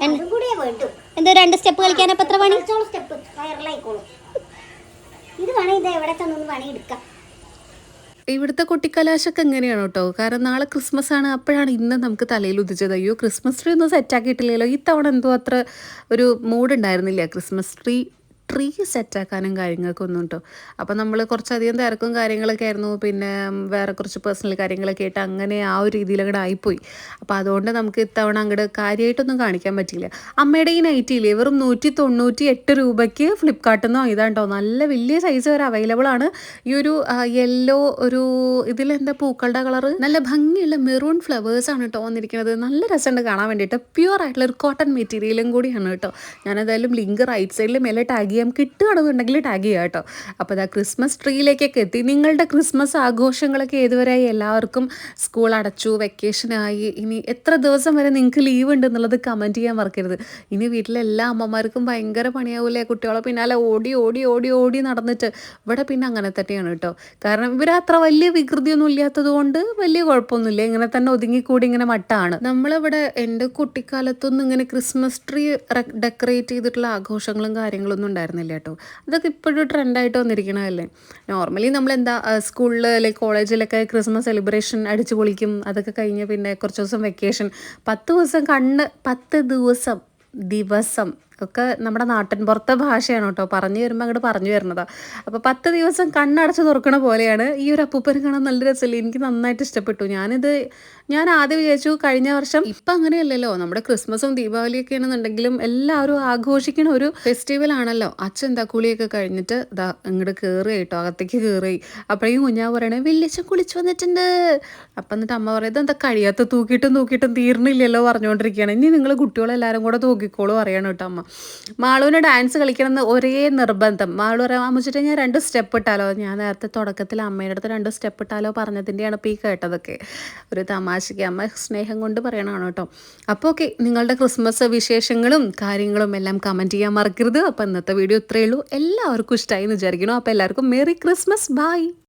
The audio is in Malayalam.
എന്തോ 2 സ്റ്റെപ്പ് കളിക്കാനപ്പോ എത്ര പണി? ഇത് വേണേ ഇത് എവിടെ ചെന്നൊന്ന് പണി എടുക്കാം. ഇവിടുത്തെ കൊട്ടിക്കലാശൊക്കെ എങ്ങനെയാണ് കേട്ടോ. കാരണം നാളെ ക്രിസ്മസ് ആണ്. അപ്പോഴാണ് ഇന്ന് നമുക്ക് തലയിൽ ഉദിച്ചത്. അയ്യോ ക്രിസ്മസ് ട്രീ ഒന്നും സെറ്റാക്കിയിട്ടില്ലല്ലോ. ഈ തവണ എന്തോ അത്ര ഒരു മൂഡ് ഉണ്ടായിരുന്നില്ല ക്രിസ്മസ് ട്രീ സെറ്റാക്കാനും കാര്യങ്ങൾക്കൊന്നും കേട്ടോ. അപ്പോൾ നമ്മൾ കുറച്ചധികം തിരക്കും കാര്യങ്ങളൊക്കെ ആയിരുന്നു. പിന്നെ വേറെ കുറച്ച് പേഴ്സണൽ കാര്യങ്ങളൊക്കെ ആയിട്ട് അങ്ങനെ ആ ഒരു രീതിയിൽ അങ്ങോട്ട് ആയിപ്പോയി. അപ്പോൾ അതുകൊണ്ട് നമുക്ക് ഇത്തവണ അങ്ങോട്ട് കാര്യമായിട്ടൊന്നും കാണിക്കാൻ പറ്റിയില്ല. അമ്മയുടെ ഈ നൈറ്റിയില്ലേ വെറും 198 രൂപയ്ക്ക് ഫ്ലിപ്കാർട്ടിൽ നിന്ന് വാങ്ങിയതാണ് കേട്ടോ. നല്ല വലിയ സൈസ് വരെ അവൈലബിൾ ആണ്. ഈ ഒരു യെല്ലോ ഒരു ഇതിലെന്താ പൂക്കളുടെ കളറ് നല്ല ഭംഗിയുള്ള മെറൂൺ ഫ്ലവേഴ്സാണ് കേട്ടോ വന്നിരിക്കുന്നത്. നല്ല രസമുണ്ട് കാണാൻ വേണ്ടിയിട്ട്. പ്യുവർ ആയിട്ടുള്ള ഒരു കോട്ടൺ മെറ്റീരിയലും കൂടിയാണ് കേട്ടോ. ഞാനതായാലും ലിങ്ക് റൈറ്റ് സൈഡിൽ മേലെ ടാഗ് ചെയ്യാം, കിട്ടുകയാണെന്നുണ്ടെങ്കിൽ ടാഗ് ചെയ്യാം കേട്ടോ. അപ്പോൾ അതാ ക്രിസ്മസ് ട്രീയിലേക്കൊക്കെ എത്തി. നിങ്ങളുടെ ക്രിസ്മസ് ആഘോഷങ്ങളൊക്കെ ഏതുവരെയായി? എല്ലാവർക്കും സ്കൂൾ അടച്ചു, വെക്കേഷനായി. ഇനി എത്ര ദിവസം വരെ നിങ്ങൾക്ക് ലീവ് ഉണ്ട് എന്നുള്ളത് കമൻറ്റ് ചെയ്യാൻ മറക്കരുത്. ഇനി വീട്ടിലെ എല്ലാ അമ്മമാർക്കും ഭയങ്കര പണിയാവൂലേ, കുട്ടികളെ പിന്നാലെ ഓടി ഓടി ഓടി ഓടി നടന്നിട്ട്. ഇവിടെ പിന്നെ അങ്ങനെ തന്നെയാണ് കേട്ടോ. കാരണം ഇവർ അത്ര വലിയ വികൃതിയൊന്നും ഇല്ലാത്തത് കൊണ്ട് വലിയ കുഴപ്പമൊന്നുമില്ല. ഇങ്ങനെ തന്നെ ഒതുങ്ങിക്കൂടി ഇങ്ങനെ മട്ടാണ്. നമ്മളിവിടെ എൻ്റെ കുട്ടിക്കാലത്തൊന്നും ഇങ്ങനെ ക്രിസ്മസ് ട്രീ ഡെക്കറേറ്റ് ചെയ്തിട്ടുള്ള ആഘോഷങ്ങളും കാര്യങ്ങളൊന്നും ഉണ്ടായിരുന്നില്ല കേട്ടോ. അതൊക്കെ ഇപ്പോഴും ട്രെൻഡായിട്ട് വന്നിരിക്കണതല്ലേ. നോർമലി നമ്മളെന്താ സ്കൂളിൽ അല്ലെങ്കിൽ കോളേജിലൊക്കെ ക്രിസ്മസ് സെലിബ്രേഷൻ അടിച്ചു പൊളിക്കും. അതൊക്കെ കഴിഞ്ഞ് പിന്നെ കുറച്ച് ദിവസം വെക്കേഷൻ, 10 ദിവസം ഒക്കെ നമ്മുടെ നാട്ടിൻ പുറത്തെ ഭാഷയാണ് കേട്ടോ. പറഞ്ഞു വരുമ്പോൾ അങ്ങോട്ട് പറഞ്ഞു വരുന്നതാണ്. അപ്പോൾ 10 ദിവസം കണ്ണടച്ച് തുറക്കണ പോലെയാണ്. ഈ ഒരു അപ്പൂപ്പനെ കാണാൻ നല്ല രസമില്ല. എനിക്ക് നന്നായിട്ട് ഇഷ്ടപ്പെട്ടു. ഞാൻ ആദ്യം വിചാരിച്ചു കഴിഞ്ഞ വർഷം, ഇപ്പം അങ്ങനെയല്ലല്ലോ. നമ്മുടെ ക്രിസ്മസും ദീപാവലിയൊക്കെ ആണെന്നുണ്ടെങ്കിലും എല്ലാവരും ആഘോഷിക്കുന്ന ഒരു ഫെസ്റ്റിവൽ ആണല്ലോ. അച്ഛൻ എന്താ കുളിയൊക്കെ കഴിഞ്ഞിട്ട് ഇതാ ഇങ്ങോട്ട് കയറി കേട്ടോ, അകത്തേക്ക് കയറി. അപ്പോഴേക്കും കുഞ്ഞാ പറയണേ വലിയച്ഛൻ കുളിച്ച് വന്നിട്ടുണ്ട്. അപ്പം എന്നിട്ട് അമ്മ പറയുന്നത് എന്താ കഴിയാത്ത തൂക്കിയിട്ടും തീർന്നില്ലല്ലോ പറഞ്ഞുകൊണ്ടിരിക്കുകയാണ്. ഇനി നിങ്ങൾ കുട്ടികളെല്ലാവരും കൂടെ തൂക്കിക്കോളും അറിയണം കേട്ടോ അമ്മ. മാളുവിന് ഡാൻസ് കളിക്കണമെന്ന് ഒരേ നിർബന്ധം. മാളു പറയാം അമ്മച്ചിട്ട് ഞാൻ 2 സ്റ്റെപ്പ് ഇട്ടാലോ. ഞാൻ നേരത്തെ തുടക്കത്തിൽ അമ്മയുടെ അടുത്ത് 2 സ്റ്റെപ്പ് ഇട്ടാലോ പറഞ്ഞതിൻ്റെയാണ് ഇപ്പോൾ ഈ കേട്ടതൊക്കെ. ഒരു തമാശയ്ക്ക് അമ്മ സ്നേഹം കൊണ്ട് പറയണതാണ് കേട്ടോ. അപ്പോൾ ഓക്കെ, നിങ്ങളുടെ ക്രിസ്മസ് വിശേഷങ്ങളും കാര്യങ്ങളും എല്ലാം കമൻറ്റ് ചെയ്യാൻ മറക്കരുത്. അപ്പോൾ ഇന്നത്തെ വീഡിയോ ഇത്രയേ ഉള്ളൂ. എല്ലാവർക്കും ഇഷ്ടമായി എന്ന് വിചാരിക്കണം. അപ്പോൾ എല്ലാവർക്കും മേരി ക്രിസ്മസ്. ബൈ.